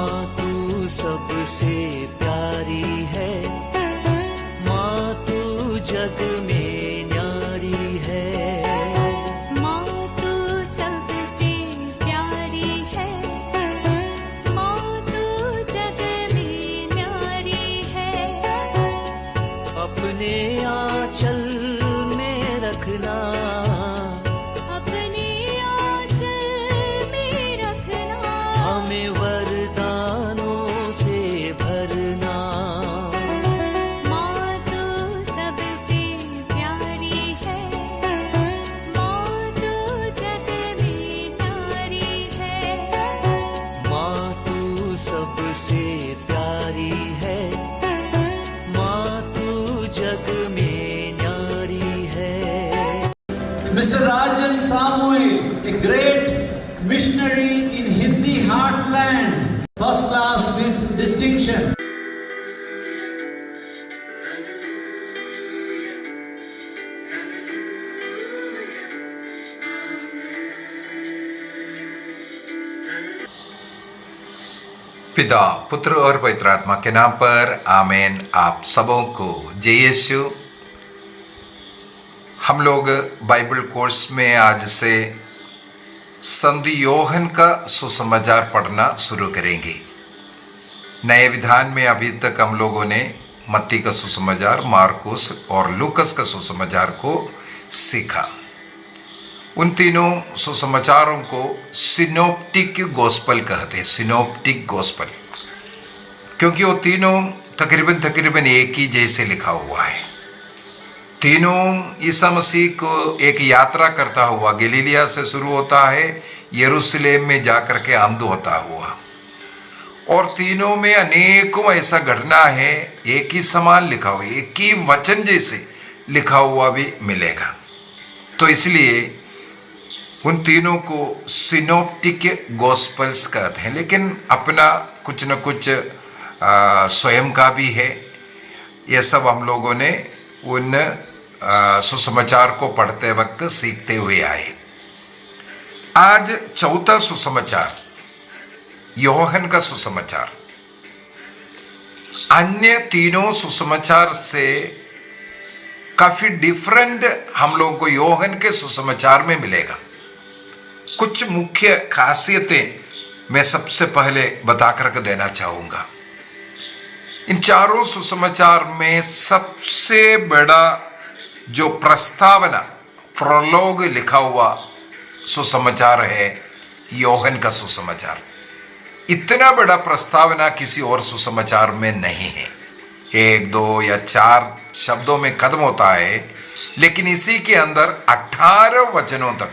माँ तू सबसे प्यारी है, माँ तू जग में न्यारी है। माँ तू सबसे प्यारी है, माँ तू जग में न्यारी है। अपने आंचल में रखना, अपने आंचल में रखना। हमें वरदानों से भरना। माँ तू सबसे प्यारी है, माँ तू जग में न्यारी है। माँ तू सबसे प्यारी है, माँ तू जग में न्यारी है। Mr. Rajan Samuel, a great missionary in Hindi heartland, first class with distinction. पिता, पुत्र और पवित्र आत्मा के नाम पर आमीन। आप सबों को जय यीशु। हम लोग बाइबल कोर्स में आज से संत योहन का सुसमाचार पढ़ना शुरू करेंगे। नए विधान में अभी तक हम लोगों ने मत्ती का सुसमाचार, मार्कुस और लूकस का सुसमाचार को सीखा। उन तीनों सुसमाचारों को सिनोप्टिक गॉस्पल कहते हैं, सिनोप्टिक गॉस्पल, क्योंकि वो तीनों तकरीबन एक ही जैसे लिखा हुआ है। तीनों ईसा मसीह को एक यात्रा करता हुआ गलीलिया से शुरू होता है, यरूशलेम में जाकर के अंत होता हुआ, और तीनों में अनेकों ऐसा घटना है, एक ही समान लिखा हुआ, एक ही वचन जैसे लिखा हुआ भी मिलेगा। तो इसलिए उन तीनों को सिनोप्टिक गॉस्पल्स कहते हैं, लेकिन अपना कुछ न कुछ स्वयं का भी है। ये सब हम लोगों ने उन सुसमाचार को पढ़ते वक्त सीखते हुए आए। आज चौथा सुसमाचार, योहन का सुसमाचार, अन्य तीनों सुसमाचार से काफी डिफरेंट हम लोगों को योहन के सुसमाचार में मिलेगा। कुछ मुख्य खासियतें मैं सबसे पहले बता करके देना चाहूंगा। इन चारों सुसमाचार में सबसे बड़ा जो प्रस्तावना, प्रोलोग लिखा हुआ सुसमाचार है योहन का सुसमाचार। इतना बड़ा प्रस्तावना किसी और सुसमाचार में नहीं है। 1, 2 या 4 शब्दों में खत्म होता है, लेकिन इसी के अंदर 18 वचनों तक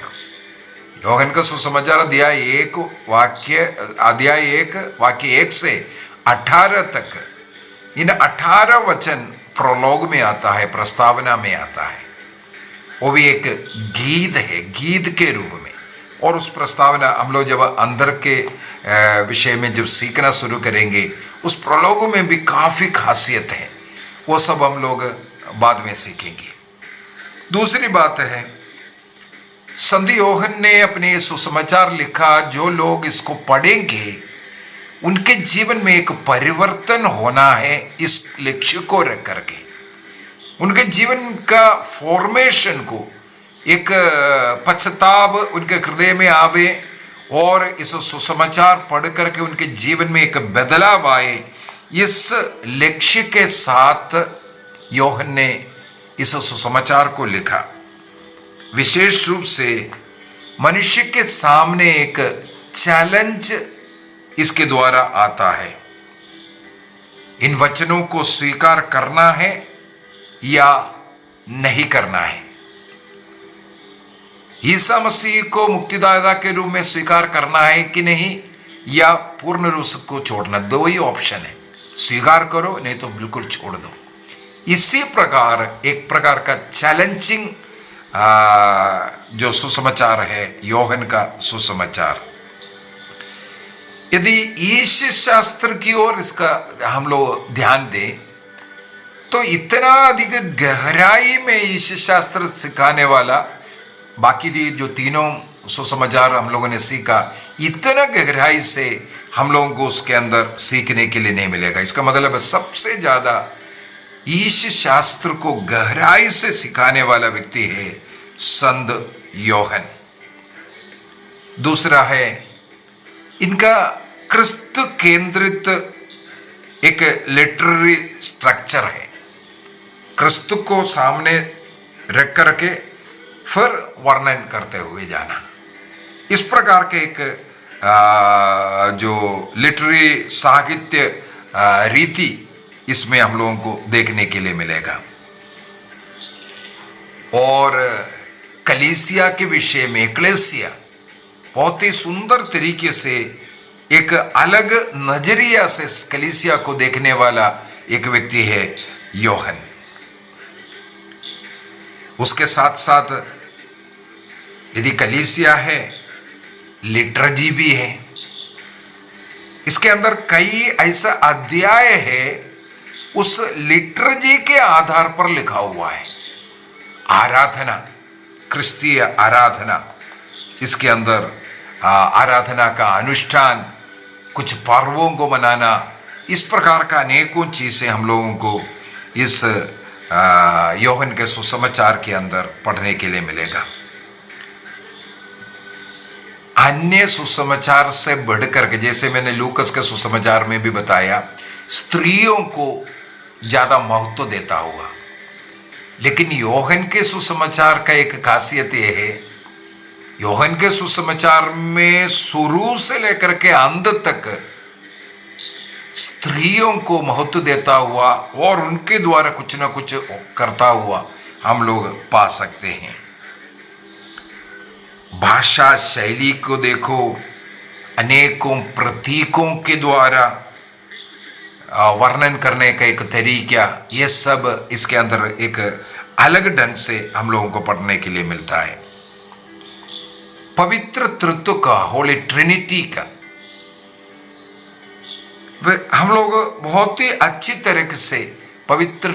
योहन का सुसमाचार अध्याय 1 वाक्य 1 से 18 तक, इन 18 वचन प्रोलोग में आता है, प्रस्तावना में आता है। वो भी एक गीत है, गीत के रूप में। और उस प्रस्तावना हम लोग जब अंदर के विषय में जब सीखना शुरू करेंगे, उस प्रोलोग में भी काफी खासियत है, वो सब हम लोग बाद में सीखेंगे। दूसरी बात है, संत योहन ने अपने सुसमाचार लिखा, जो लोग इसको पढ़ेंगे उनके जीवन में एक परिवर्तन होना है, इस लक्ष्य को रख करके उनके जीवन का फॉर्मेशन को एक पश्चाताप उनके हृदय में आवे, और इस सुसमाचार पढ़ करके उनके जीवन में एक बदलाव आए। इस लक्ष्य के साथ योहन ने इस सुसमाचार को लिखा। विशेष रूप से मनुष्य के सामने एक चैलेंज इसके द्वारा आता है। इन वचनों को स्वीकार करना है या नहीं करना है। ईसा मसीह को मुक्तिदाता के रूप में स्वीकार करना है कि नहीं, या पूर्ण रूप से को छोड़ना। दो ही ऑप्शन है, स्वीकार करो नहीं तो बिल्कुल छोड़ दो। इसी प्रकार एक प्रकार का चैलेंजिंग जो सुसमाचार है योहन का सुसमाचार। यदि ईश शास्त्र की ओर इसका हम लोग ध्यान दें तो इतना अधिक गहराई में ईश शास्त्र सिखाने वाला बाकी जो तीनों सुसमाचार हम लोगों ने सीखा, इतना गहराई से हम लोगों को उसके अंदर सीखने के लिए नहीं मिलेगा। इसका मतलब है सबसे ज्यादा ईश शास्त्र को गहराई से सिखाने वाला व्यक्ति है संत योहन। दूसरा है इनका क्रिस्त केंद्रित एक लिटरेरी स्ट्रक्चर है। क्रिस्त को सामने रख करके फिर वर्णन करते हुए जाना, इस प्रकार के एक जो लिटरेरी साहित्य रीति इसमें हम लोगों को देखने के लिए मिलेगा। और कलीसिया के विषय में एक्लेसिया बहुत ही सुंदर तरीके से एक अलग नजरिया से कलीसिया को देखने वाला एक व्यक्ति है योहन। उसके साथ साथ यदि कलीसिया है, लिटर्जी भी है। इसके अंदर कई ऐसा अध्याय है उस लिटर्जी के आधार पर लिखा हुआ है। आराधना, क्रिस्तीय आराधना, इसके अंदर आराधना का अनुष्ठान, कुछ पर्वों को मनाना, इस प्रकार का अनेकों चीजें हम लोगों को इस योहन के सुसमाचार के अंदर पढ़ने के लिए मिलेगा। अन्य सुसमाचार से बढ़कर के, जैसे मैंने लूकस के सुसमाचार में भी बताया, स्त्रियों को ज्यादा महत्व देता हुआ, लेकिन योहन के सुसमाचार का एक खासियत यह है, योहन के सुसमाचार में शुरू से लेकर के अंत तक स्त्रियों को महत्व देता हुआ और उनके द्वारा कुछ ना कुछ करता हुआ हम लोग पा सकते हैं। भाषा शैली को देखो, अनेकों प्रतीकों के द्वारा वर्णन करने का एक तरीका, ये सब इसके अंदर एक अलग ढंग से हम लोगों को पढ़ने के लिए मिलता है। पवित्र तृत्व का, होली ट्रिनिटी का हम लोग बहुत ही अच्छी तरीके से पवित्र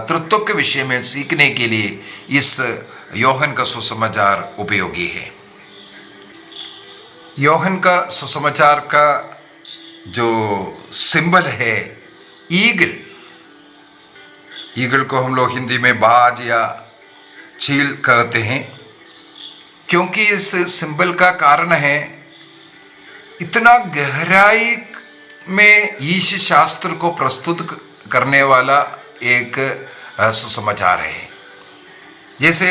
तृत्व के विषय में सीखने के लिए इस योहन का सुसमाचार उपयोगी है। योहन का सुसमाचार का जो सिंबल है ईगल, ईगल को हम लोग हिंदी में बाज या चील कहते हैं, क्योंकि इस सिंबल का कारण है इतना गहराई में ईश शास्त्र को प्रस्तुत करने वाला एक सुसमाचार है। जैसे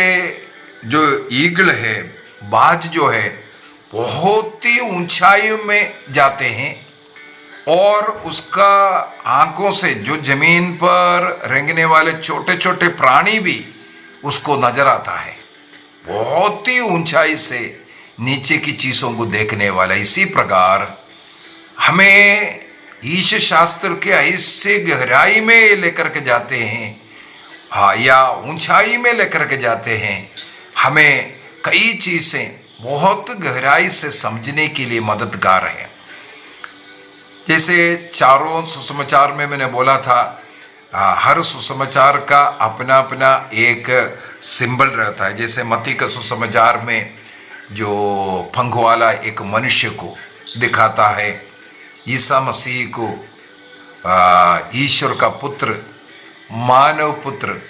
जो ईगल है, बाज जो है, बहुत ही ऊंचाई में जाते हैं और उसका आंखों से जो जमीन पर रेंगने वाले छोटे छोटे प्राणी भी उसको नजर आता है, बहुत ही ऊंचाई से नीचे की चीजों को देखने वाला। इसी प्रकार हमें ईश शास्त्र के ऐसे गहराई में लेकर के जाते हैं, हाँ, या ऊंचाई में लेकर के जाते हैं, हमें कई चीजें बहुत गहराई से समझने के लिए मददगार है। जैसे चारों सुसमाचार में मैंने बोला था, हर सुसमाचार का अपना अपना एक सिंबल रहता है। जैसे मत्ती का सुसमाचार में जो पंख वाला एक मनुष्य को दिखाता है, ईसा मसीह को ईश्वर का पुत्र, मानव पुत्र,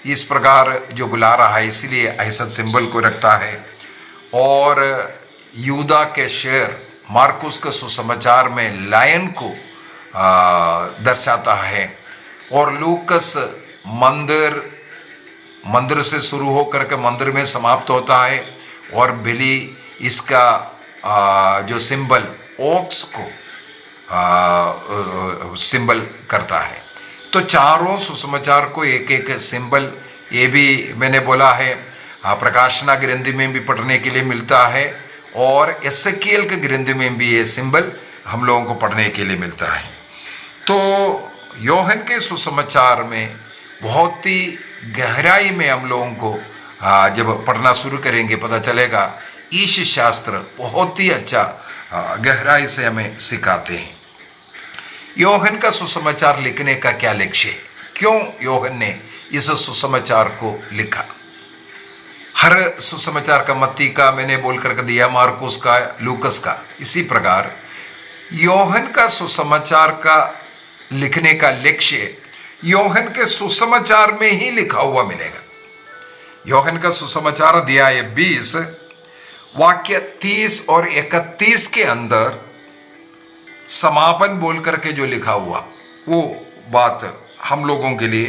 इस प्रकार जो बुला रहा है, इसलिए ऐसा सिंबल को रखता है। और यूदा के शेर मार्कुस के सुसमाचार में लायन को दर्शाता है। और लूकस मंदिर से शुरू होकर के मंदिर में समाप्त होता है, और बिली इसका जो सिंबल ओक्स को सिंबल करता है। तो चारों सुसमाचार को एक एक सिंबल, ये भी मैंने बोला है, प्रकाशना ग्रंथि में भी पढ़ने के लिए मिलता है, और एसेकिएल के ग्रंथि में भी ये सिंबल हम लोगों को पढ़ने के लिए मिलता है। तो योहन के सुसमाचार में बहुत ही गहराई में हम लोगों को जब पढ़ना शुरू करेंगे पता चलेगा, ईश शास्त्र बहुत ही अच्छा गहराई से हमें सिखाते हैं। योहन का सुसमाचार लिखने का क्या लक्ष्य है? क्यों योहन ने इस सुसमाचार को लिखा? हर सुसमाचार का, मत्ती का मैंने बोल करके दिया, मार्कुस का, लूकस का, इसी प्रकार योहन का सुसमाचार का लिखने का लक्ष्य योहन के सुसमाचार में ही लिखा हुआ मिलेगा। योहन का सुसमाचार अध्याय 20 वाक्य 30 और 31 के अंदर समापन बोल करके जो लिखा हुआ वो बात हम लोगों के लिए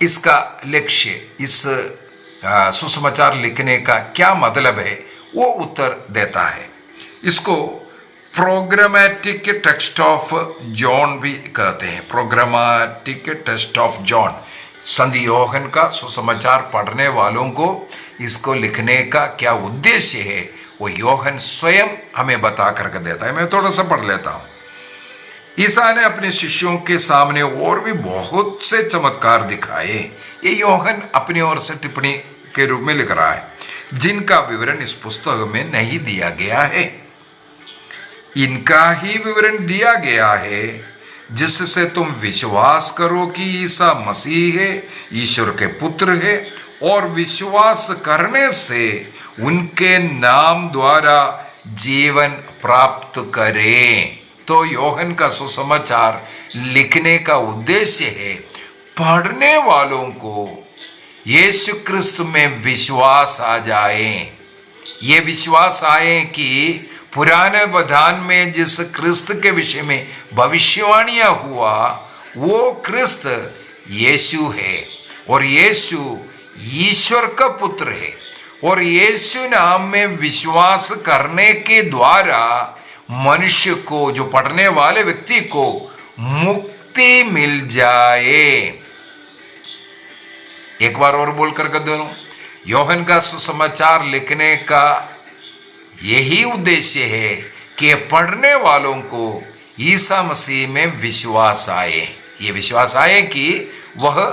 इसका लक्ष्य, इस सुसमाचार लिखने का क्या मतलब है वो उत्तर देता है। इसको प्रोग्रामेटिक टेक्स्ट ऑफ जॉन भी कहते हैं। प्रोग्रामेटिक टेक्स्ट ऑफ जॉन, संधि योहन का सुसमाचार पढ़ने वालों को इसको लिखने का क्या उद्देश्य है वो योहन स्वयं हमें बता करके देता है। मैं थोड़ा सा पढ़ लेता हूं। ईसा ने अपने शिष्यों के सामने और भी बहुत से चमत्कार दिखाए। ये योहन अपनी ओर से टिप्पणी के रूप में लिख रहा है, जिनका विवरण इस पुस्तक में नहीं दिया गया है। इनका ही विवरण दिया गया है, जिससे तुम विश्वास करो कि ईसा मसीह है, ईश्वर के पुत्र है, और विश्वास करने से उनके नाम द्वारा जीवन प्राप्त करें। तो योहन का सुसमाचार लिखने का उद्देश्य है पढ़ने वालों को यीशु क्रिस्त में विश्वास आ जाए। ये विश्वास आए कि पुराने विधान में जिस क्रिस्त के विषय में भविष्यवाणियां हुआ वो क्रिस्त यीशु है, और यीशु ईश्वर का पुत्र है, और यीशु नाम में विश्वास करने के द्वारा मनुष्य को, जो पढ़ने वाले व्यक्ति को मुक्ति मिल जाए। एक बार और बोल कर दोनों, योहन का सुसमाचार लिखने का यही उद्देश्य है कि पढ़ने वालों को ईसा मसीह में विश्वास आए। ये विश्वास आए कि वह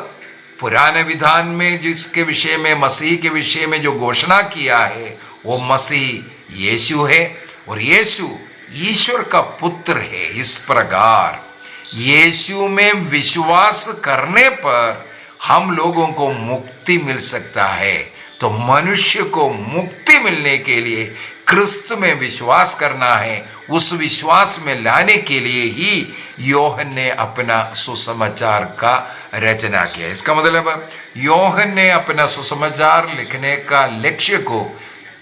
पुराने विधान में जिसके विषय में, मसीह के विषय में जो घोषणा किया है वो मसीह यीशु है, और यीशु ईश्वर का पुत्र है। इस प्रकार यीशु में विश्वास करने पर हम लोगों को मुक्ति मिल सकता है। तो मनुष्य को मुक्ति मिलने के लिए क्रिस्त में विश्वास करना है। उस विश्वास में लाने के लिए ही योहन ने अपना सुसमाचार का रचना किया। इसका मतलब योहन ने अपना सुसमाचार लिखने का लक्ष्य को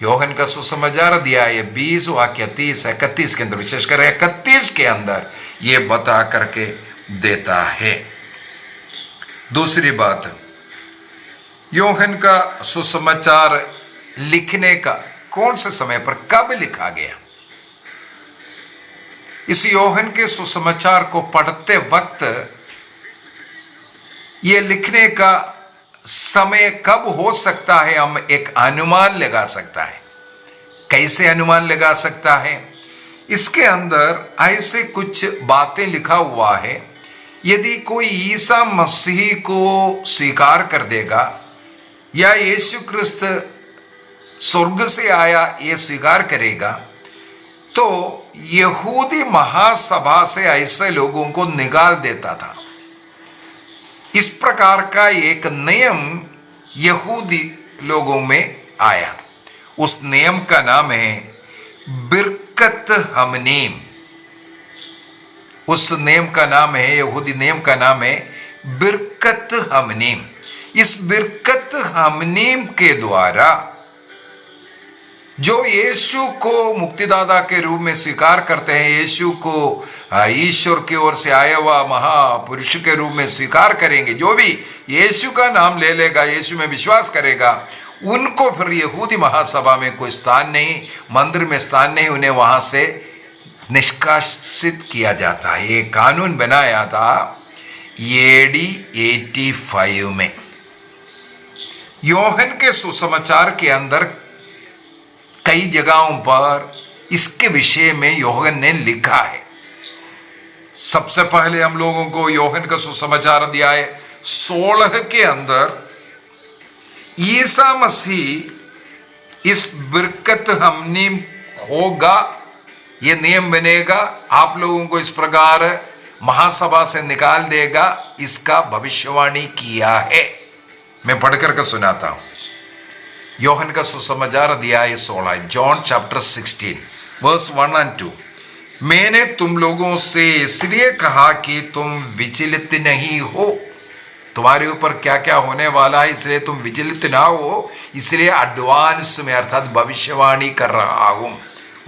योहन का सुसमाचार अध्याय 20 वाक्य 30-31 के अंदर, विशेषकर 31 के अंदर ये बता करके देता है। दूसरी बात, योहन का सुसमाचार लिखने का कौन से समय पर कब लिखा गया? इस योहन के सुसमाचार को पढ़ते वक्त ये लिखने का समय कब हो सकता है, हम एक अनुमान लगा सकता है। कैसे अनुमान लगा सकता है? इसके अंदर ऐसे कुछ बातें लिखा हुआ है। यदि कोई ईसा मसीह को स्वीकार कर देगा या यीशु क्रिस्त स्वर्ग से आया ये स्वीकार करेगा, तो यहूदी महासभा से ऐसे लोगों को निकाल देता था। इस प्रकार का एक नियम यहूदी लोगों में आया। उस नियम का नाम है बिरकत हमनीम। उस नियम का नाम है, यहूदी नियम का नाम है बिरकत हमनीम। इस बिरकत हमनीम के द्वारा जो यीशु को मुक्तिदाता के रूप में स्वीकार करते हैं, यीशु को ईश्वर की ओर से आया हुआ महापुरुष के रूप में स्वीकार करेंगे, जो भी यीशु का नाम ले लेगा, यीशु में विश्वास करेगा, उनको फिर यहूदी महासभा में कोई स्थान नहीं, मंदिर में स्थान नहीं, उन्हें वहां से निष्कासित किया जाता है। ये कानून बनाया था AD 85 में। योहन के सुसमाचार के अंदर कई जगहों पर इसके विषय में योहन ने लिखा है। सबसे पहले हम लोगों को योहन का सुसमाचार अध्याय 16 के अंदर ईसा मसीह इस बिरकत हमनीम होगा, ये नियम बनेगा, आप लोगों को इस प्रकार महासभा से निकाल देगा, इसका भविष्यवाणी किया है। मैं पढ़कर के सुनाता हूं। योहन का सुसमाचार अध्याय 16, जॉन चैप्टर 16 वर्स 1 and 2। मैंने तुम लोगों से इसलिए कहा कि तुम विचलित नहीं हो। तुम्हारे ऊपर क्या क्या होने वाला है इसलिए तुम विचलित ना हो, इसलिए एडवांस में अर्थात भविष्यवाणी कर रहा हूं।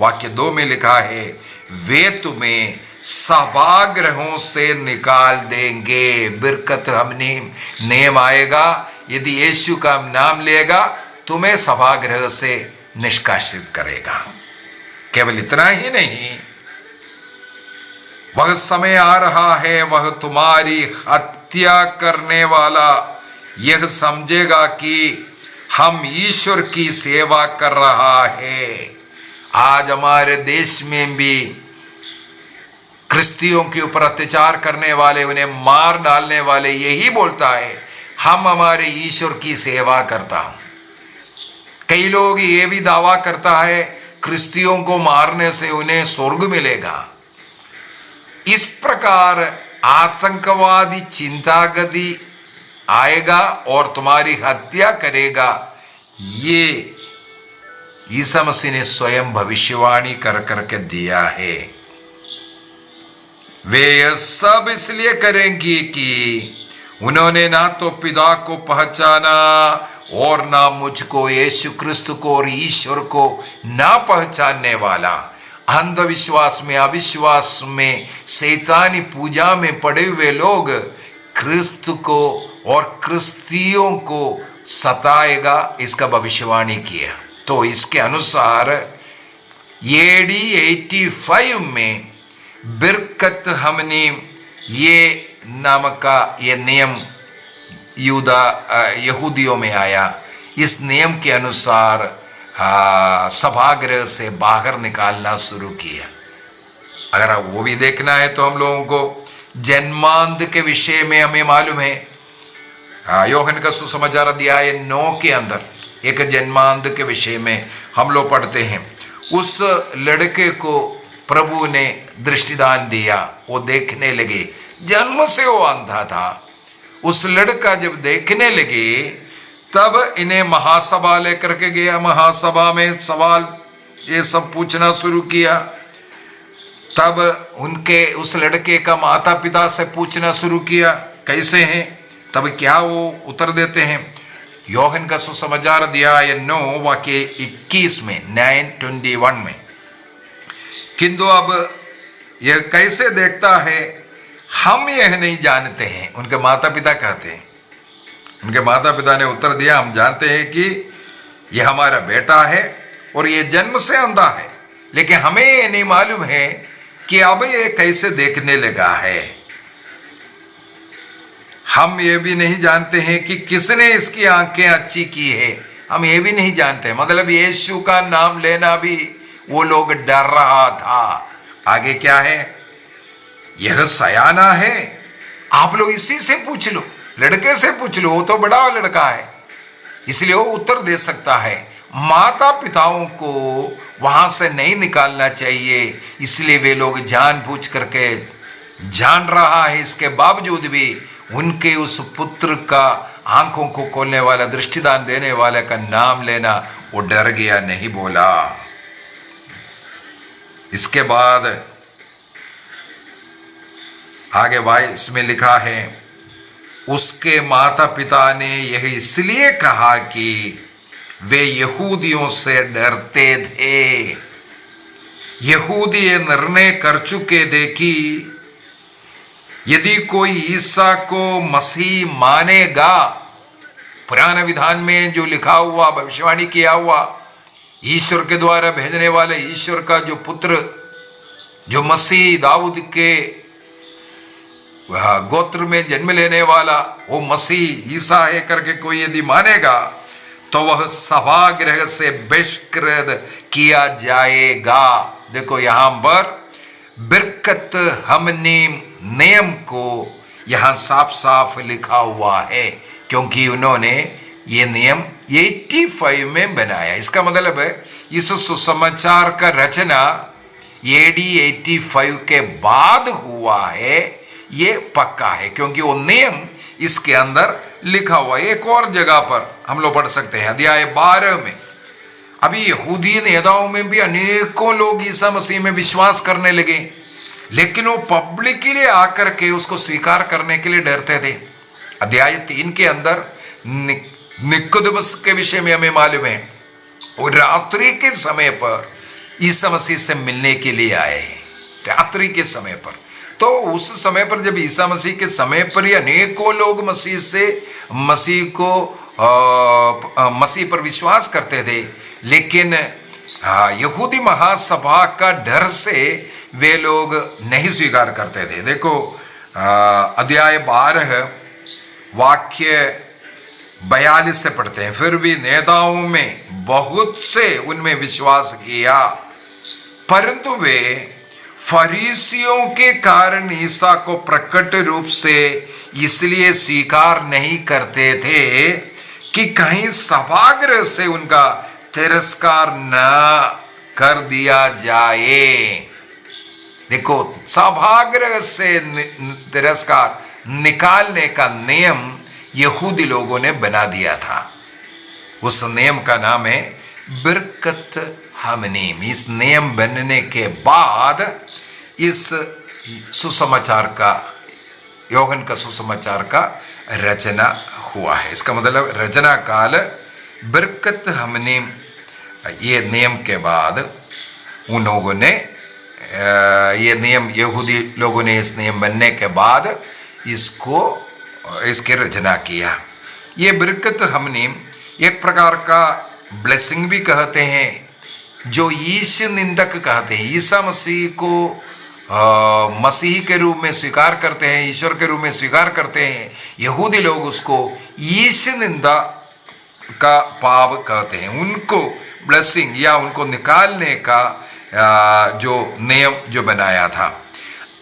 वाक्य 2 में लिखा है, वे तुम्हें सभागृहों से निकाल देंगे। बिरकत हमने नेम आएगा, यदि यीशु का नाम लेगा तुम्हें सभागृह से निष्कासित करेगा। केवल इतना ही नहीं, वह समय आ रहा है, वह तुम्हारी हत्या करने वाला यह समझेगा कि हम ईश्वर की सेवा कर रहा है। आज हमारे देश में भी क्रिस्तियों के ऊपर अत्याचार करने वाले, उन्हें मार डालने वाले यही बोलता है, हम हमारे ईश्वर की सेवा करता हूं। कई लोग ये भी दावा करता है क्रिस्तियों को मारने से उन्हें स्वर्ग मिलेगा। इस प्रकार आतंकवादी चिंतागति आएगा और तुम्हारी हत्या करेगा। ये ईसा मसीह ने स्वयं भविष्यवाणी कर करके दिया है। वे यह सब इसलिए करेंगी कि उन्होंने ना तो पिता को पहचाना और ना मुझको, यीशु क्रिस्त को और ईश्वर को ना पहचानने वाला, अंधविश्वास में, अविश्वास में, शैतानी पूजा में पड़े हुए लोग क्रिस्त को और क्रिस्तियों को सताएगा, इसका भविष्यवाणी किया। तो इसके अनुसार AD 85 में बिरकत हमने ये नामक का ये नियम यहूदियों में आया। इस नियम के अनुसार सभागृह से बाहर निकालना शुरू किया। अगर वो भी देखना है तो हम लोगों को जन्मांध के विषय में हमें मालूम है, यूहन्ना का सुसमाचार अध्याय 9 के अंदर एक जन्मांध के विषय में हम लोग पढ़ते हैं। उस लड़के को प्रभु ने दृष्टिदान दिया, वो देखने लगे। जन्म से वो अंधा था। उस लड़का जब देखने लगे तब इन्हें महासभा लेकर के गया। महासभा में सवाल ये सब पूछना शुरू किया। तब उनके उस लड़के का माता पिता से पूछना शुरू किया कैसे हैं। तब क्या वो उत्तर देते हैं, यूहन्ना का सुसमाचार अध्याय 9 वाक्य 21 में 9:21 में, किंतु अब यह कैसे देखता है हम यह नहीं जानते हैं। उनके माता पिता कहते हैं, उनके माता पिता ने उत्तर दिया, हम जानते हैं कि यह हमारा बेटा है और यह जन्म से अंधा है, लेकिन हमें यह नहीं मालूम है कि अब यह कैसे देखने लगा है। हम ये भी नहीं जानते हैं कि किसने इसकी आंखें अच्छी की है, हम ये भी नहीं जानते। मतलब यीशु का नाम लेना भी वो लोग डर रहा था। आगे क्या है, यह सयाना है, आप लोग इसी से पूछ लो, लड़के से पूछ लो, वो तो बड़ा लड़का है इसलिए वो उत्तर दे सकता है। माता पिताओं को वहां से नहीं निकालना चाहिए, इसलिए वे लोग जानबूझ करके, जान रहा है इसके बावजूद भी उनके उस पुत्र का आंखों को खोलने वाला, दृष्टिदान देने वाले का नाम लेना वो डर गया, नहीं बोला। इसके बाद आगे 22 में लिखा है, उसके माता पिता ने यह इसलिए कहा कि वे यहूदियों से डरते थे। यहूदी ये निर्णय कर चुके थे कि यदि कोई ईसा को मसीह मानेगा, पुराने विधान में जो लिखा हुआ, भविष्यवाणी किया हुआ, ईश्वर के द्वारा भेजने वाले ईश्वर का जो पुत्र, जो मसीह दाऊद के गोत्र में जन्म लेने वाला वो मसीह ईसा है करके कोई यदि मानेगा तो वह सभागृह से बहिष्कृत किया जाएगा। देखो यहां पर बिरकत हमने नियम को यहां साफ साफ लिखा हुआ है, क्योंकि उन्होंने ये नियम 85 में बनाया। इसका मतलब है इस सुसमाचार का रचना AD 85 के बाद हुआ है, ये पक्का है, क्योंकि वो नियम इसके अंदर लिखा हुआ है। एक और जगह पर हम लोग पढ़ सकते हैं, अध्याय 12 में अभी यहूदी नेताओं में भी अनेकों लोग ईसा मसीह में विश्वास करने लगे, लेकिन वो पब्लिकली आकर के उसको स्वीकार करने के लिए डरते थे। अध्याय 3 के अंदर निकोदेमुस के विषय में हमें मालूम है, और रात्रि के समय पर ईसा मसीह से मिलने के लिए आए, रात्रि के समय पर। तो उस समय पर जब ईसा मसीह के समय पर ही अनेकों लोग मसीह पर विश्वास करते थे, लेकिन यहूदी महासभा का डर से वे लोग नहीं स्वीकार करते थे। देखो अध्याय 12 वाक्य 42 से पढ़ते हैं। फिर भी नेताओं में बहुत से उनमें विश्वास किया, परंतु वे फरीसियों के कारण ईसा को प्रकट रूप से इसलिए स्वीकार नहीं करते थे कि कहीं सभागृह से उनका तिरस्कार न कर दिया जाए। देखो, सभागृह से तिरस्कार निकालने का नियम यहूदी लोगों ने बना दिया था। उस नियम का नाम है बिरकत हमनीम। इस नियम बनने के बाद इस सुसमाचार का, यूहन्ना का सुसमाचार का रचना हुआ है। इसका मतलब रचना काल बिरकत हमनीम, ये नियम के बाद उन लोगों ने ये नियम, यहूदी लोगों ने इस नियम बनने के बाद इसकी रचना किया। ये बिरकत हमनीम एक प्रकार का ब्लेसिंग भी कहते हैं, जो ईश निंदक कहते हैं। ईसा मसीह को मसीह के रूप में स्वीकार करते हैं, ईश्वर के रूप में स्वीकार करते हैं, यहूदी लोग उसको ईश निंदा का पाप कहते हैं। उनको ब्लेसिंग या उनको निकालने का जो नियम जो बनाया था।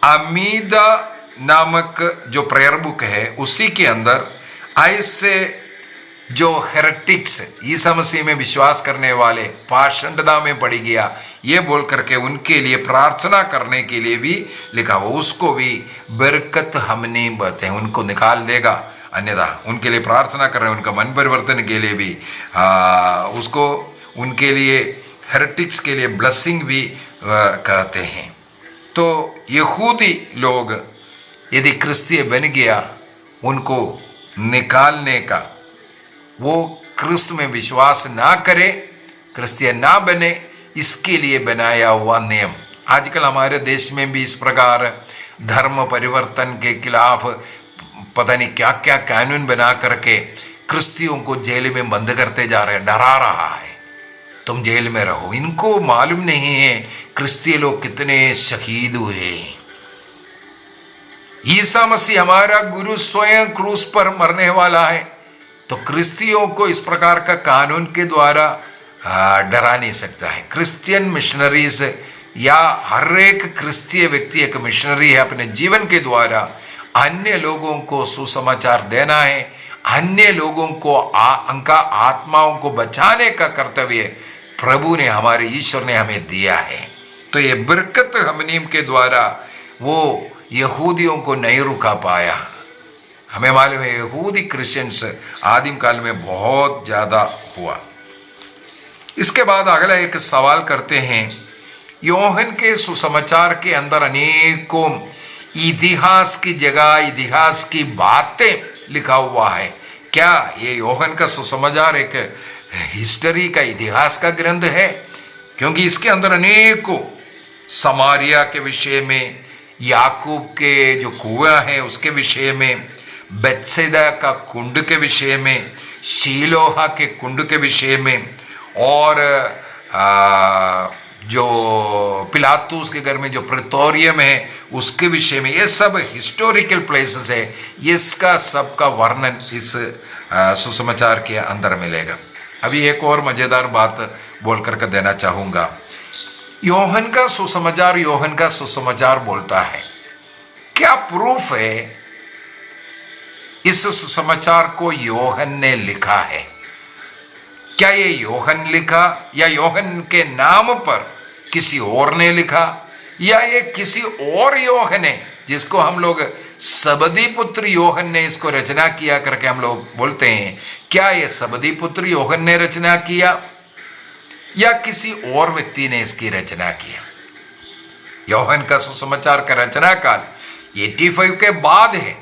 अमीदा नामक जो प्रेयर बुक है, उसी के अंदर ऐसे जो हेरेटिक्स, ईसा मसीह में विश्वास करने वाले पाषंडता में पड़ गया, ये बोल करके उनके लिए प्रार्थना करने के लिए भी लिखा हुआ। उसको भी बरकत हमने कहते हैं, उनको निकाल देगा। अन्यथा उनके लिए प्रार्थना कर रहे हैं, उनका मन परिवर्तन के लिए भी उसको, उनके लिए हेरेटिक्स के लिए ब्लेसिंग भी कहते हैं। तो यहूदी लोग यदि क्रिस्तीय बन गया, उनको निकालने का, वो क्रिस्त में विश्वास ना करे, क्रिस्तीय ना बने, इसके लिए बनाया हुआ नियम। आजकल हमारे देश में भी इस प्रकार धर्म परिवर्तन के खिलाफ पता नहीं क्या क्या कानून बना करके क्रिस्तियों को जेल में बंद करते जा रहे हैं, डरा रहा है तुम जेल में रहो। इनको मालूम नहीं है क्रिस्तीय लोग कितने शहीद हुए। ईसा मसीह हमारा गुरु स्वयं क्रूस पर मरने वाला है, तो क्रिस्तियों को इस प्रकार का कानून के द्वारा डरा नहीं सकता है। क्रिश्चियन मिशनरीज या हर एक क्रिस्तीय व्यक्ति एक मिशनरी है, अपने जीवन के द्वारा अन्य लोगों को सुसमाचार देना है, अन्य लोगों को उनका आत्माओं को बचाने का कर्तव्य प्रभु ने, हमारे ईश्वर ने हमें दिया है। तो ये बरकत हमनीम के द्वारा वो यहूदियों को नहीं रुका पाया। हमें मालूम है यहूदी क्रिश्चियंस आदिम काल में बहुत ज्यादा हुआ। इसके बाद अगला एक सवाल करते हैं, यूहन्ना के सुसमाचार के अंदर अनेकों इतिहास की जगह, इतिहास की बातें लिखा हुआ है। क्या ये यूहन्ना का सुसमाचार एक हिस्ट्री का, इतिहास का ग्रंथ है? क्योंकि इसके अंदर अनेकों समारिया के विषय में, याकूब के जो कुआं है उसके विषय में, बेत्सैदा का कुंड के विषय में, शीलोहा के कुंड के विषय में, और जो पिलातुस के घर में जो प्रेतोरियम है उसके विषय में, ये सब हिस्टोरिकल प्लेसेस है। इसका सबका वर्णन इस सुसमाचार के अंदर मिलेगा। अभी एक और मजेदार बात बोल करके देना चाहूंगा। यूहन्ना का सुसमाचार बोलता है, क्या प्रूफ है इस सुसमाचार को यूहन्ना ने लिखा है? क्या ये यूहन्ना लिखा, या यूहन्ना के नाम पर किसी और ने लिखा, या ये किसी और यूहन्ना जिसको हम लोग सबदी पुत्र यूहन्ना ने इसको रचना किया करके हम लोग बोलते हैं, क्या ये सबदी पुत्र यूहन्ना ने रचना किया? या किसी और व्यक्ति ने इसकी रचना किया। यूहन्ना का सुसमाचार का रचना काल 85 के बाद है,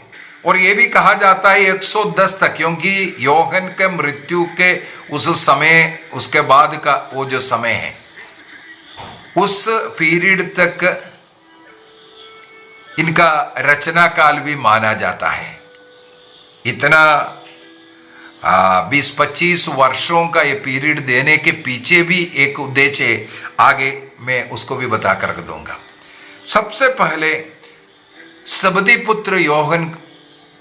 और यह भी कहा जाता है 110 तक, क्योंकि यूहन्ना के मृत्यु के उस समय, उसके बाद का वो जो समय है, उस पीरियड तक इनका रचना काल भी माना जाता है। इतना 20-25 वर्षों का ये पीरियड देने के पीछे भी एक उद्देश्य आगे मैं उसको भी बता कर दूंगा। सबसे पहले सबदी पुत्र यूहन्ना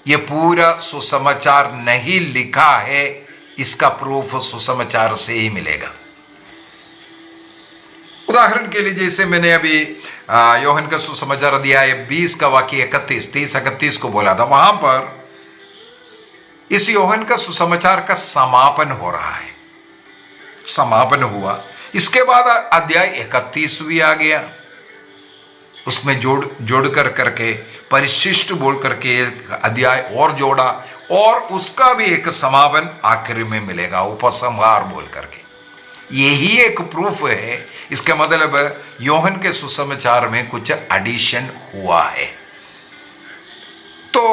ये पूरा सुसमाचार नहीं लिखा है, इसका प्रूफ सुसमाचार से ही मिलेगा। उदाहरण के लिए जैसे मैंने अभी यूहन्ना का सुसमाचार अध्याय 20 का वाक्य 31 को बोला था, वहां पर इस यूहन्ना का सुसमाचार का समापन हो रहा है, समापन हुआ। इसके बाद अध्याय 31 भी आ गया, उसमें जोड़ करके परिशिष्ट बोल करके एक अध्याय और जोड़ा, और उसका भी एक समापन आखिर में मिलेगा, उपसंहार बोल करके। यही एक प्रूफ है। इसका मतलब यूहन्ना के सुसमाचार में कुछ एडिशन हुआ है। तो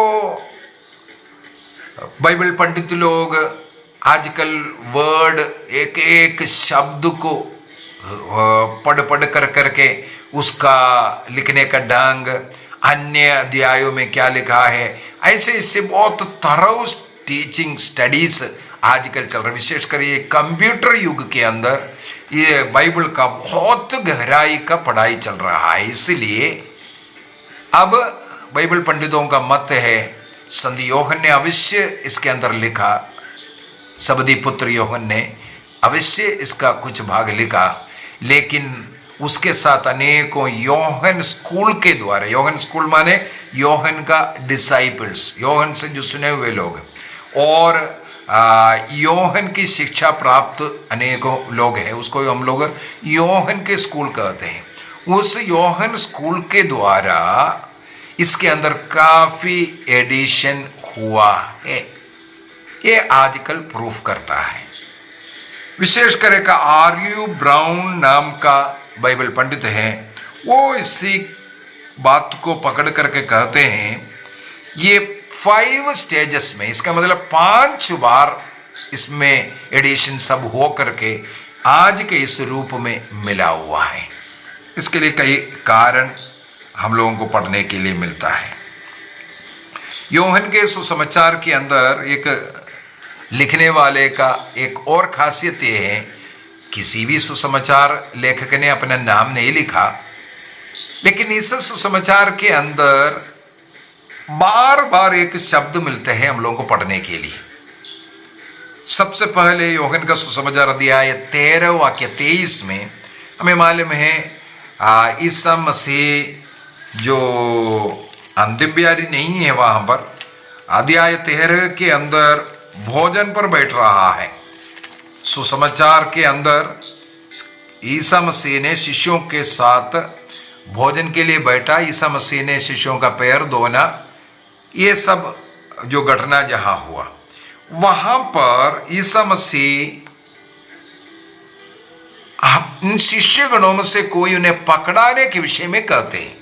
बाइबल पंडित लोग आजकल वर्ड एक एक शब्द को पढ़ करके उसका लिखने का ढंग, अन्य अध्यायों में क्या लिखा है, ऐसे इससे बहुत थorough टीचिंग स्टडीज आजकल चल रहा है। विशेषकर ये कंप्यूटर युग के अंदर ये बाइबल का बहुत गहराई का पढ़ाई चल रहा है। इसलिए अब बाइबल पंडितों का मत है संत यूहन्ना ने अवश्य इसके अंदर लिखा, सबदी पुत्र यूहन्ना ने अवश्य इसका कुछ भाग लिखा, लेकिन उसके साथ अनेकों यूहन्ना स्कूल के द्वारा, यूहन्ना स्कूल माने यूहन्ना का डिसाइपल्स, यूहन्ना से जो सुने हुए लोग, और यूहन्ना की शिक्षा प्राप्त अनेकों लोग हैं, उसको हम लोग यूहन्ना के स्कूल कहते हैं। उस यूहन्ना स्कूल के द्वारा इसके अंदर काफी एडिशन हुआ है, ये आजकल प्रूफ करता है। विशेषकर एक आर.यू. ब्राउन नाम का बाइबल पंडित है, वो इसी बात को पकड़ करके कहते हैं ये 5 स्टेजेस में, इसका मतलब 5 बार इसमें एडिशन सब हो करके आज के इस रूप में मिला हुआ है। इसके लिए कई कारण हम लोगों को पढ़ने के लिए मिलता है। यूहन्ना के सुसमाचार के अंदर एक लिखने वाले का एक और खासियत यह है, किसी भी सुसमाचार लेखक ने अपना नाम नहीं लिखा, लेकिन इस सुसमाचार के अंदर बार बार एक शब्द मिलते हैं हम लोगों को पढ़ने के लिए। सबसे पहले यूहन्ना का सुसमाचार अध्याय 13 वाक्य 23 में हमें मालूम है ईसा मसीह जो अंतिम बिहारी नहीं है, वहां पर अध्याय 13 के अंदर भोजन पर बैठ रहा है। सुसमाचार के अंदर ईसा मसीह ने शिष्यों के साथ भोजन के लिए बैठा, ईसा मसीह ने शिष्यों का पैर धोना, ये सब जो घटना जहां हुआ, वहां पर ईसा मसीह इन शिष्यगणों में से कोई उन्हें पकड़ाने के विषय में कहते हैं।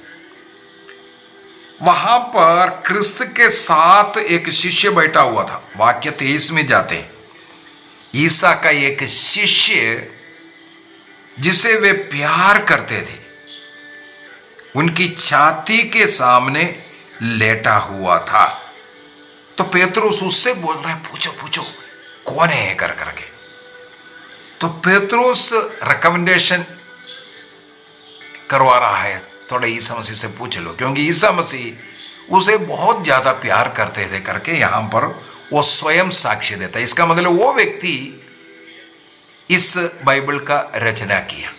वहां पर क्रिस्त के साथ एक शिष्य बैठा हुआ था, वाक्य 23 में जाते हैं। ईसा का एक शिष्य जिसे वे प्यार करते थे, उनकी छाती के सामने लेटा हुआ था। तो पेत्रुस उससे बोल रहे हैं, पूछो पूछो कौन है कर करके। तो पेत्रुस रिकमेंडेशन करवा रहा है, थोड़ा ईसा मसीह से पूछ लो, क्योंकि ईसा मसीह उसे बहुत ज्यादा प्यार करते थे करके यहां पर वो स्वयं साक्ष्य देता है। इसका मतलब वो व्यक्ति इस बाइबल का रचना किया।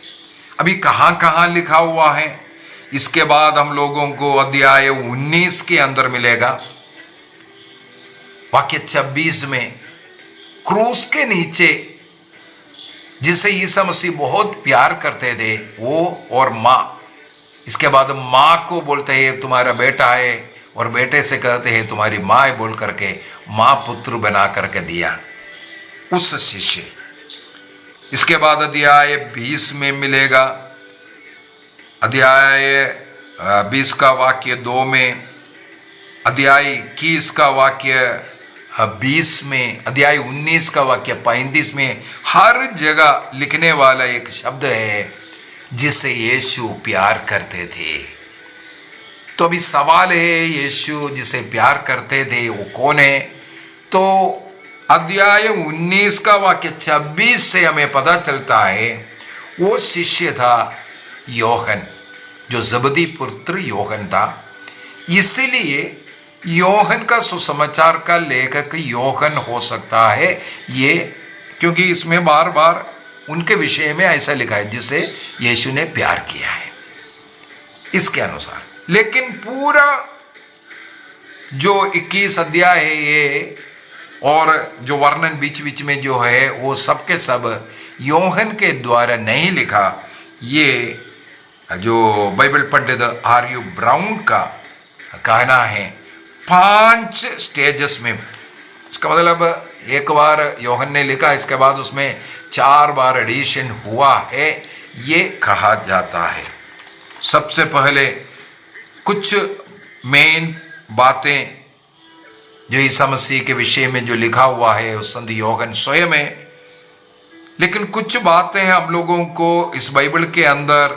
अभी कहां कहां लिखा हुआ है, इसके बाद हम लोगों को अध्याय 19 के अंदर मिलेगा, वाक्य 26 में क्रूस के नीचे जिसे ईसा मसीह बहुत प्यार करते थे वो और मां, इसके बाद मां को बोलते हैं तुम्हारा बेटा है, और बेटे से कहते हैं तुम्हारी मां है बोल करके मां पुत्र बना करके दिया उस शिष्य। इसके बाद अध्याय 20 में मिलेगा, अध्याय 20 का वाक्य 2 में, अध्याय 21 का वाक्य 20 में, अध्याय 19 का वाक्य 35 में। हर जगह लिखने वाला एक शब्द है जिसे यीशु प्यार करते थे। तो अभी सवाल है, यीशु जिसे प्यार करते थे वो कौन है? तो अध्याय 19 का वाक्य 26 से हमें पता चलता है वो शिष्य था योहन, जो जबदी पुत्र योहन था। इसलिए योहन का सुसमाचार का लेखक योहन हो सकता है ये, क्योंकि इसमें बार बार उनके विषय में ऐसा लिखा है जिसे यीशु ने प्यार किया है, इसके अनुसार। लेकिन पूरा जो 21 अध्याय है ये, और जो वर्णन बीच बीच में जो है, वो सब के सब योहन के द्वारा नहीं लिखा। ये जो बाइबल पंडित आर.यू. ब्राउन का कहना है 5 स्टेजेस में। इसका मतलब एक बार योहन ने लिखा, इसके बाद उसमें 4 बार एडिशन हुआ है, ये कहा जाता है। सबसे पहले कुछ मेन बातें जो ईसा मसीह के विषय में जो लिखा हुआ है उस संत योहन स्वयं है, लेकिन कुछ बातें हम लोगों को इस बाइबल के अंदर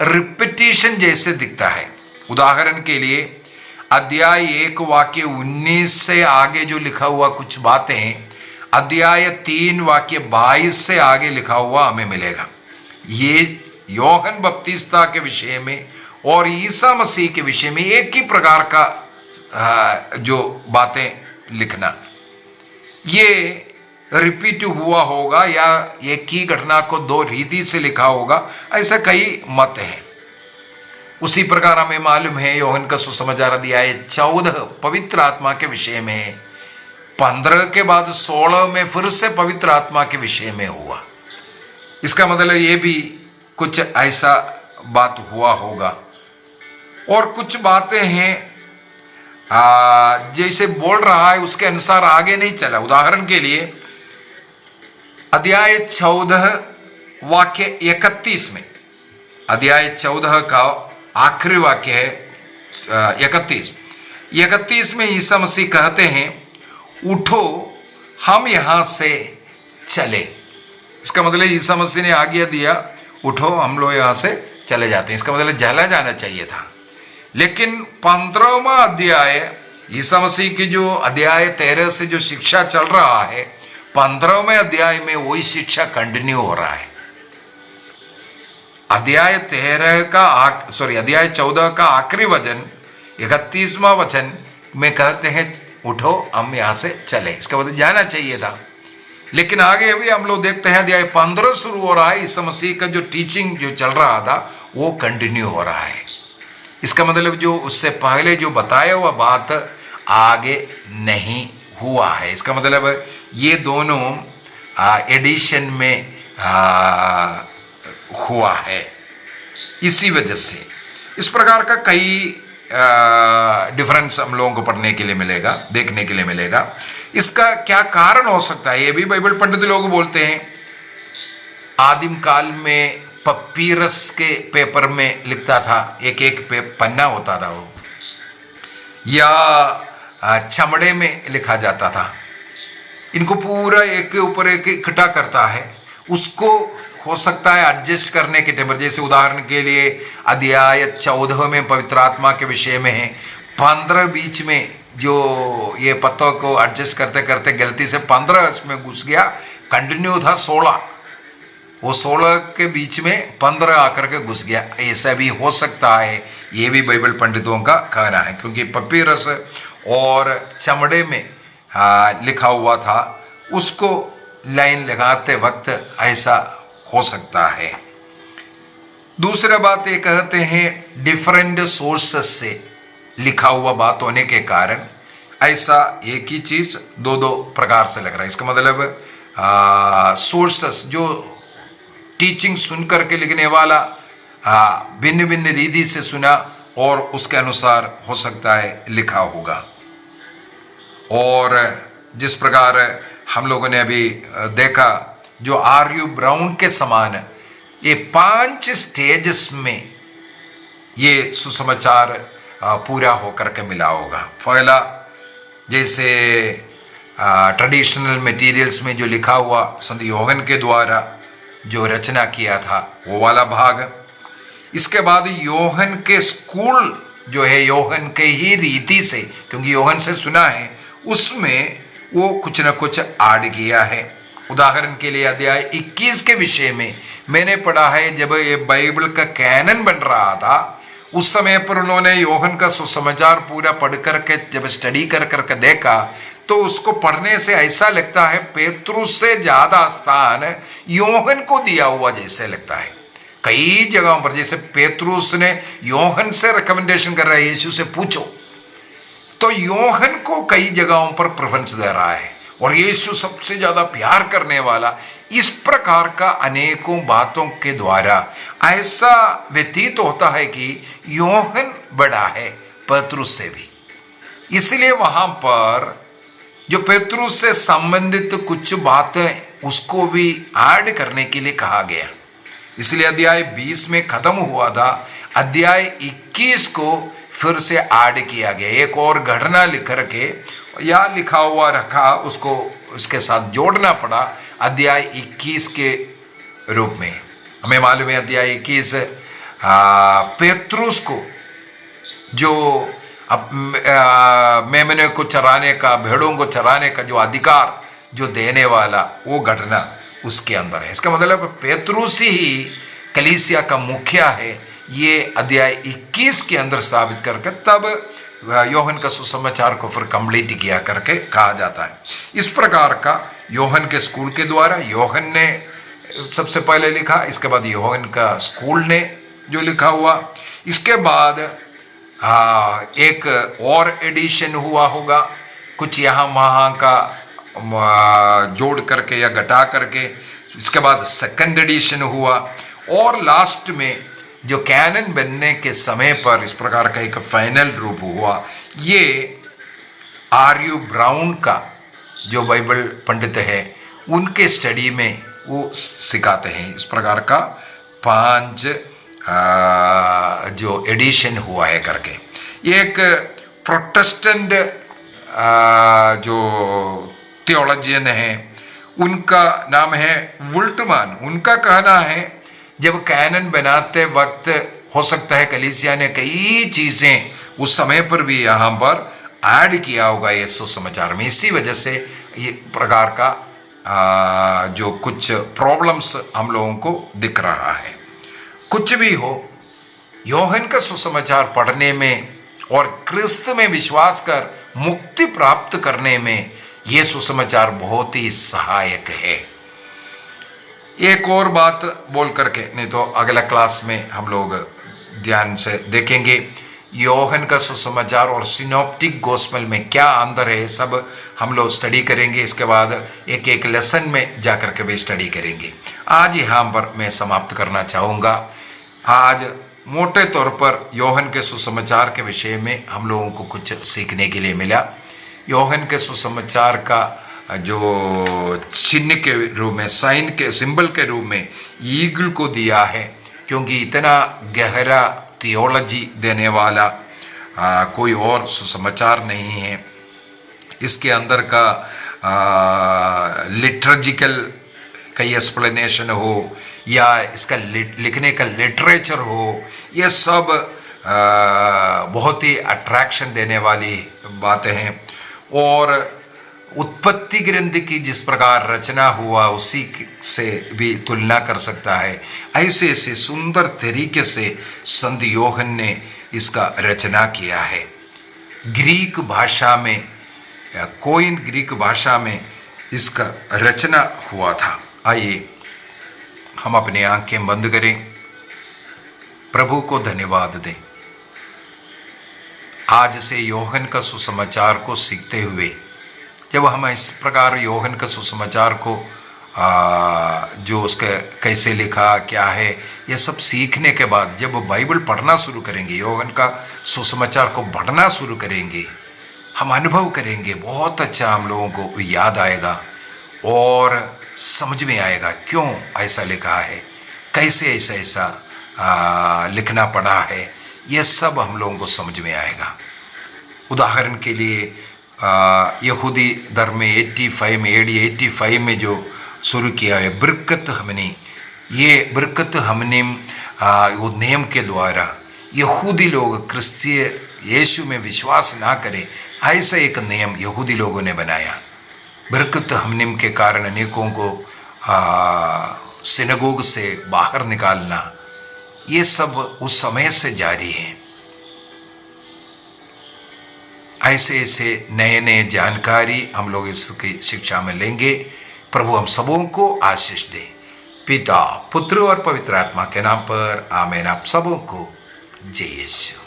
रिपीटिशन जैसे दिखता है। उदाहरण के लिए अध्याय 1 वाक्य 19 से आगे जो लिखा हुआ कुछ बातें हैं, अध्याय 3 वाक्य 22 से आगे लिखा हुआ हमें मिलेगा। ये योहन बपतिस्ता के विषय में और ईसा मसीह के विषय में एक ही प्रकार का जो बातें लिखना, ये रिपीट हुआ होगा या एक ही घटना को 2 रीति से लिखा होगा, ऐसा कई मत हैं। उसी प्रकार हमें मालूम है योहन का सुसमाचार अध्याय 14 पवित्र आत्मा के विषय में, 15 के बाद 16 में फिर से पवित्र आत्मा के विषय में हुआ। इसका मतलब ये भी कुछ ऐसा बात हुआ होगा। और कुछ बातें हैं जैसे बोल रहा है उसके अनुसार आगे नहीं चला। उदाहरण के लिए अध्याय 14 वाक्य 31 में, अध्याय 14 का आखिरी वाक्य है 31 में ईसा मसीह कहते हैं, उठो हम यहां से चले। इसका मतलब ईसा मसीह ने आज्ञा दिया, उठो हम लोग यहां से चले जाते हैं। इसका मतलब चला जाना चाहिए था। लेकिन 15वां अध्याय ईसा मसीह की जो अध्याय 13 से जो शिक्षा चल रहा है, 15वें अध्याय में वही शिक्षा कंटिन्यू हो रहा है। अध्याय 14 का आखिरी वचन 31वां वचन में कहते हैं, उठो हम यहां से चले। इसका मतलब जाना चाहिए था। लेकिन आगे अभी हम लोग देखते हैं अध्याय 15 शुरू हो रहा है, ईसा मसीह का जो टीचिंग जो चल रहा था वो कंटिन्यू हो रहा है। इसका मतलब जो उससे पहले जो बताया हुआ बात आगे नहीं हुआ है। इसका मतलब ये दोनों एडिशन में हुआ है। इसी वजह से इस प्रकार का कई डिफरेंस हम लोगों को पढ़ने के लिए मिलेगा, देखने के लिए मिलेगा। इसका क्या कारण हो सकता है, ये भी बाइबल पंडित लोग बोलते हैं। आदिम काल में पपीरस के पेपर में लिखता था, एक पन्ना होता था वो, या चमड़े में लिखा जाता था। इनको पूरा एक के ऊपर एक इकट्ठा करता है, उसको हो सकता है एडजस्ट करने के टेम्पर। जैसे उदाहरण के लिए अध्याय 14 में पवित्र आत्मा के विषय में है, 15 बीच में जो ये पत्तों को एडजस्ट करते करते गलती से 15 इसमें घुस गया, कंटिन्यू था 16, वो 16 के बीच में 15 आकर के घुस गया। ऐसा भी हो सकता है, ये भी बाइबल पंडितों का कहना है, क्योंकि पपीरस और चमड़े में लिखा हुआ था, उसको लाइन लगाते वक्त ऐसा हो सकता है। दूसरा बात ये कहते हैं डिफरेंट सोर्सेस से लिखा हुआ बात होने के कारण ऐसा एक ही चीज दो प्रकार से लग रहा है। इसका मतलब सोर्सेस जो टीचिंग सुन करके लिखने वाला भिन्न भिन्न रीति से सुना और उसके अनुसार हो सकता है लिखा होगा। और जिस प्रकार हम लोगों ने अभी देखा जो आर्यू ब्राउन के समान ये 5 स्टेजेस में ये सुसमाचार पूरा होकर के मिला होगा। पहला, जैसे ट्रेडिशनल मटेरियल्स में जो लिखा हुआ संत योहन के द्वारा जो रचना किया था वो वाला भाग। इसके बाद योहन के स्कूल जो है, योहन के ही रीति से, क्योंकि योहन से सुना है, उसमें वो कुछ न कुछ ऐड किया है। उदाहरण के लिए अध्याय 21 के विषय में मैंने पढ़ा है, जब ये बाइबल का कैनन बन रहा था उस समय पर उन्होंने योहन का सुसमाचार पूरा पढ़ करके जब स्टडी कर करके देखा तो उसको पढ़ने से ऐसा लगता है पेतरुस से ज्यादा स्थान योहन को दिया हुआ जैसे लगता है। कई जगहों पर जैसे पेतरुस ने योहन से रिकमेंडेशन कर रहा है, यीशु से पूछो, तो योहन को कई जगहों पर प्रेफरेंस दे रहा है और यीशु सबसे ज्यादा प्यार करने वाला। इस प्रकार का अनेकों बातों के द्वारा ऐसा व्यतीत होता है कि योहन बड़ा है पेतरुस से भी, इसलिए वहां पर जो पेतरुस से संबंधित कुछ बातें उसको भी ऐड करने के लिए कहा गया। इसलिए अध्याय 20 में खत्म हुआ था, अध्याय 21 को फिर से ऐड किया गया। एक और घटना लिख करके या लिखा हुआ रखा, उसको उसके साथ जोड़ना पड़ा अध्याय 21 के रूप में। हमें मालूम है अध्याय 21 पेतरुस को जो मेमने को चराने का, भेड़ों को चराने का जो अधिकार जो देने वाला, वो घटना उसके अंदर है। इसका मतलब पेतरुस ही कलीसिया का मुखिया है, ये अध्याय 21 के अंदर साबित करके तब योहन का सुसमाचार को फिर कंप्लीट किया करके कहा जाता है। इस प्रकार का योहन के स्कूल के द्वारा योहन ने सबसे पहले लिखा, इसके बाद योहन का स्कूल ने जो लिखा हुआ, इसके बाद एक और एडिशन हुआ होगा, कुछ यहाँ वहाँ का जोड़ करके या घटा करके। इसके बाद सेकंड एडिशन हुआ और लास्ट में जो कैनन बनने के समय पर इस प्रकार का एक फाइनल रूप हुआ। ये आर्यू ब्राउन का जो बाइबल पंडित है उनके स्टडी में वो सिखाते हैं। इस प्रकार का 5 जो एडिशन हुआ है करके। एक प्रोटेस्टेंट जो थियोलॉजियन है उनका नाम है वुल्टमान। उनका कहना है जब कैनन बनाते वक्त हो सकता है कलीसिया ने कई चीजें उस समय पर भी यहाँ पर ऐड किया होगा ये सुसमाचार में, इसी वजह से ये प्रकार का जो कुछ प्रॉब्लम्स हम लोगों को दिख रहा है। कुछ भी हो, योहन का सुसमाचार पढ़ने में और क्रिस्त में विश्वास कर मुक्ति प्राप्त करने में यह सुसमाचार बहुत ही सहायक है। एक और बात बोल करके, नहीं तो अगला क्लास में हम लोग ध्यान से देखेंगे योहन का सुसमाचार और सिनॉप्टिक गॉस्पेल में क्या अंदर है, सब हम लोग स्टडी करेंगे। इसके बाद एक एक लेसन में जाकर के भी स्टडी करेंगे। आज यहाँ पर मैं समाप्त करना चाहूँगा। आज मोटे तौर पर योहन के सुसमाचार के विषय में हम लोगों को कुछ सीखने के लिए मिला। योहन के सुसमाचार का जो चिन्ह के रूप में, साइन के सिंबल के रूप में ईगल को दिया है, क्योंकि इतना गहरा थियोलॉजी देने वाला कोई और सुसमाचार नहीं है। इसके अंदर का लिटर्जिकल कई एक्सप्लेनेशन हो या इसका लिखने का लिटरेचर हो, ये सब बहुत ही अट्रैक्शन देने वाली बातें हैं। और उत्पत्ति ग्रंथ की जिस प्रकार रचना हुआ उसी से भी तुलना कर सकता है। ऐसे ऐसे सुंदर तरीके से संत योहन ने इसका रचना किया है। ग्रीक भाषा में, कोइन ग्रीक भाषा में इसका रचना हुआ था। आइए हम अपनी आंखें बंद करें, प्रभु को धन्यवाद दें। आज से योहन का सुसमाचार को सीखते हुए जब हम इस प्रकार योहन का सुसमाचार को जो उसका कैसे लिखा, क्या है, ये सब सीखने के बाद जब बाइबल पढ़ना शुरू करेंगे, योहन का सुसमाचार को पढ़ना शुरू करेंगे, हम अनुभव करेंगे, बहुत अच्छा हम लोगों को याद आएगा और समझ में आएगा क्यों ऐसा लिखा है, कैसे ऐसा ऐसा लिखना पड़ा है, ये सब हम लोगों को समझ में आएगा। उदाहरण के लिए यहूदी धर्म में 85 में AD 85 में जो शुरू किया है बरकत हमनी, ये बरकत हमनी वो नियम के द्वारा यहूदी लोग क्रिस्तीय यीशु में विश्वास ना करें, ऐसा एक नियम यहूदी लोगों ने बनाया। बरकत हमनिम के कारण अनेकों को सिनगोग से बाहर निकालना, ये सब उस समय से जारी है। ऐसे ऐसे नए नए जानकारी हम लोग इसकी शिक्षा में लेंगे। प्रभु हम सबों को आशीष दे। पिता, पुत्र और पवित्र आत्मा के नाम पर आमीन। आप सबों को जय यीशु।